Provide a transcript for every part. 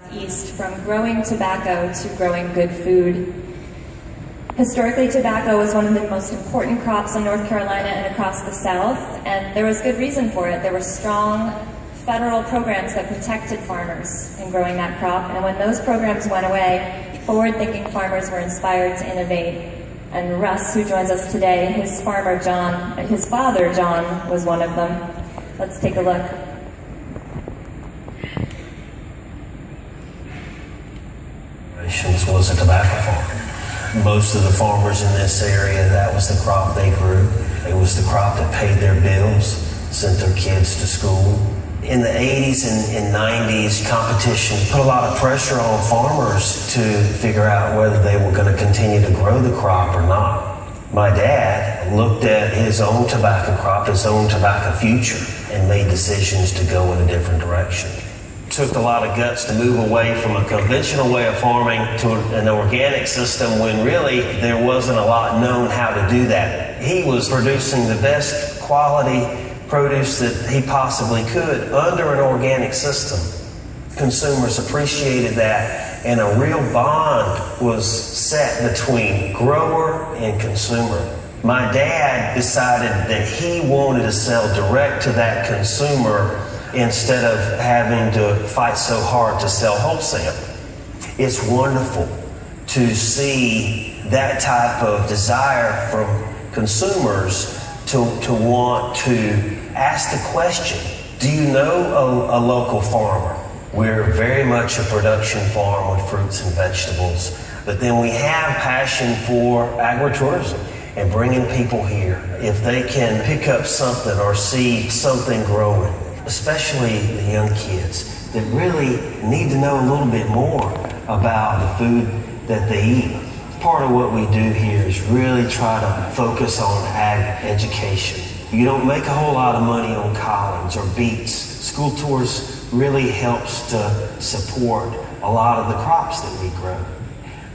Northeast, from growing tobacco to growing good food. Historically, tobacco was one of the most important crops in North Carolina and across the South, and there was good reason for it. There were strong federal programs that protected farmers in growing that crop, and when those programs went away, forward-thinking farmers were inspired to innovate. And Russ, who joins us today, his father John was one of them. Let's take a look. Was a tobacco farm. Most of the farmers in this area, that was the crop they grew. It was the crop that paid their bills, sent their kids to school. In the 80s and 90s, competition put a lot of pressure on farmers to figure out whether they were going to continue to grow the crop or not. My dad looked at his own tobacco crop, his own tobacco future, and made decisions to go in a different direction. It took a lot of guts to move away from a conventional way of farming to an organic system when really there wasn't a lot known how to do that. He was producing the best quality produce that he possibly could under an organic system. Consumers appreciated that, and a real bond was set between grower and consumer. My dad decided that he wanted to sell direct to that consumer instead of having to fight so hard to sell wholesale. It's wonderful to see that type of desire from consumers to want to ask the question, do you know a local farmer? We're very much a production farm with fruits and vegetables, but then we have passion for agritourism and bringing people here. If they can pick up something or see something growing, especially the young kids that really need to know a little bit more about the food that they eat. Part of what we do here is really try to focus on ag education. You don't make a whole lot of money on collards or beets. School tours really helps to support a lot of the crops that we grow.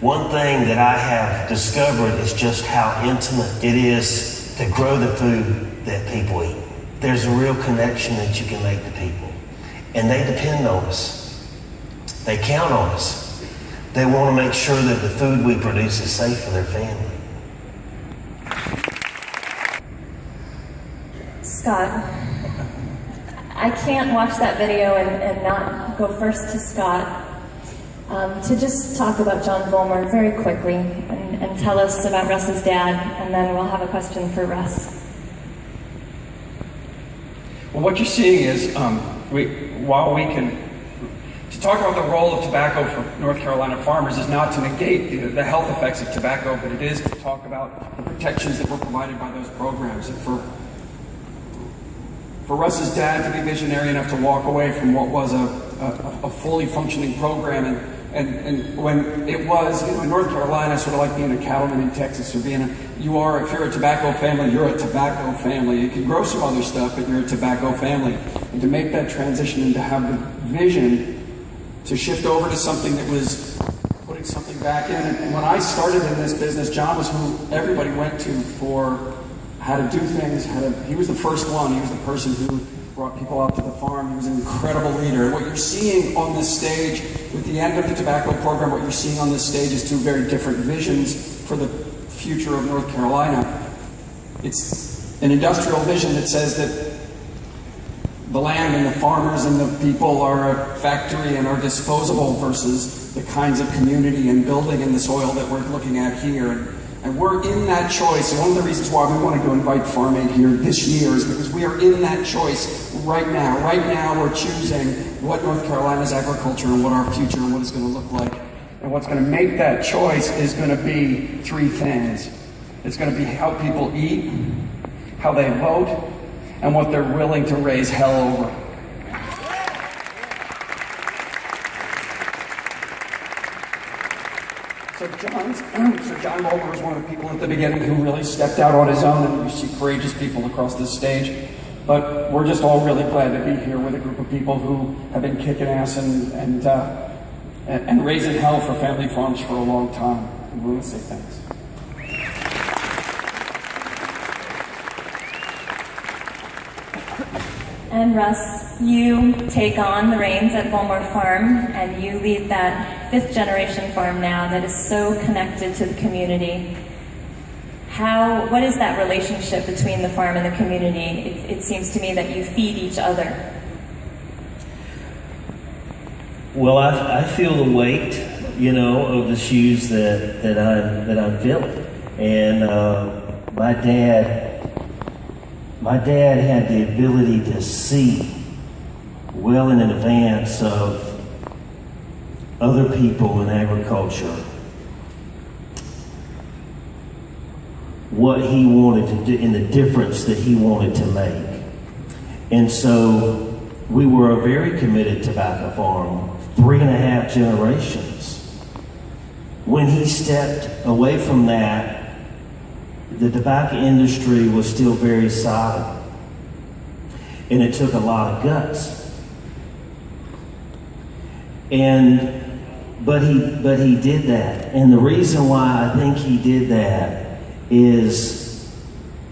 One thing that I have discovered is just how intimate it is to grow the food that people eat. There's a real connection that you can make to people. And they depend on us. They count on us. They want to make sure that the food we produce is safe for their family. Scott, I can't watch that video and not go first to Scott to just talk about John Vollmer very quickly and tell us about Russ's dad, and then we'll have a question for Russ. Well, what you're seeing is, to talk about the role of tobacco for North Carolina farmers is not to negate the health effects of tobacco, but it is to talk about the protections that were provided by those programs. And for Russ's dad to be visionary enough to walk away from what was a fully functioning program, and when it was, in North Carolina, sort of like being a cattleman in Texas, or if you're a tobacco family, you're a tobacco family. You can grow some other stuff, but you're a tobacco family. And to make that transition and to have the vision to shift over to something that was putting something back in. And when I started in this business, John was who everybody went to for how to do things. He was the first one. He was the person who brought people out to the farm. He was an incredible leader. And what you're seeing on this stage, with the end of the tobacco program, what you're seeing on this stage is two very different visions for the future of North Carolina. It's an industrial vision that says that the land and the farmers and the people are a factory and are disposable versus the kinds of community and building in the soil that we're looking at here. And we're in that choice. And one of the reasons why we wanted to invite Farm Aid here this year is because we are in that choice right now. Right now we're choosing what North Carolina's agriculture and what our future and what it's going to look like. And what's going to make that choice is going to be three things. It's going to be how people eat, how they vote, and what they're willing to raise hell over. So John Vollmer was one of the people at the beginning who really stepped out on his own, and we see courageous people across this stage. But we're just all really glad to be here with a group of people who have been kicking ass and raising hell for family farms for a long time. And we want to say thanks. And Russ, you take on the reins at Bulmore Farm, and you lead that 5th generation farm now that is so connected to the community. What is that relationship between the farm and the community? It seems to me that you feed each other. Well, I feel the weight, of the shoes that I'm filling. And my dad had the ability to see well in advance of other people in agriculture what he wanted to do and the difference that he wanted to make. And so we were a very committed tobacco farm, 3.5 generations. When he stepped away from that, the tobacco industry was still very solid. And it took a lot of guts. But he did that. And the reason why I think he did that is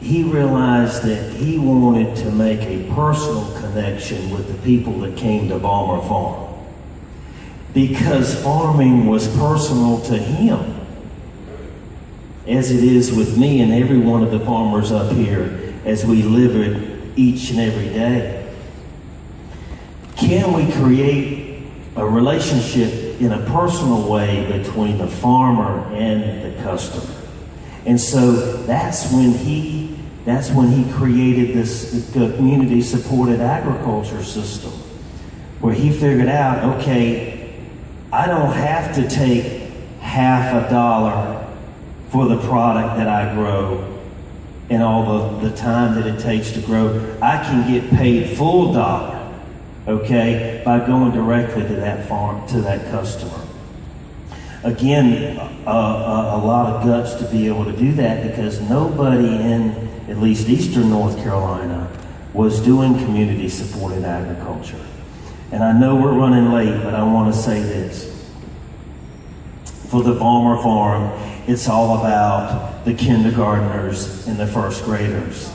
he realized that he wanted to make a personal connection with the people that came to Bulmore Farm. Because farming was personal to him, as it is with me and every one of the farmers up here as we live it each and every day. Can we create a relationship in a personal way between the farmer and the customer? And so that's when he created this community-supported agriculture system, where he figured out, okay, I don't have to take $50 for the product that I grow and all the time that it takes to grow. I can get paid full dollar, okay, by going directly to that farm, to that customer. Again, a lot of guts to be able to do that, because nobody in at least Eastern North Carolina was doing community-supported agriculture. And I know we're running late, but I want to say this. For the Bulmore Farm, it's all about the kindergartners and the first graders,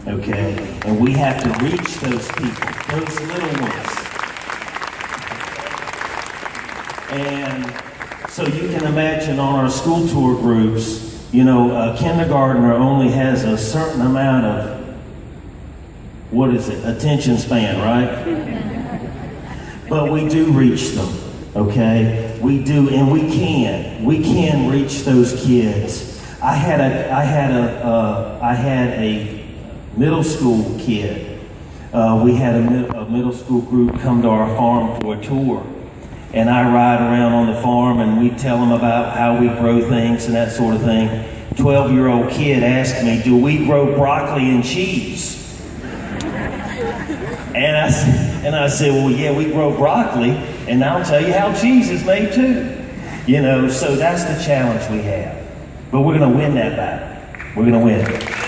okay? And we have to reach those people, those little ones. And so you can imagine on our school tour groups, a kindergartner only has a certain amount of, attention span, right? But we do reach them, okay? We do, and we can reach those kids. I had a middle school kid. We had a middle school group come to our farm for a tour. And I ride around on the farm and we tell them about how we grow things and that sort of thing. 12-year-old kid asked me, do we grow broccoli and cheese? And I said, well, yeah, we grow broccoli, and I'll tell you how cheese is made too. So that's the challenge we have. But we're going to win that battle. We're going to win it.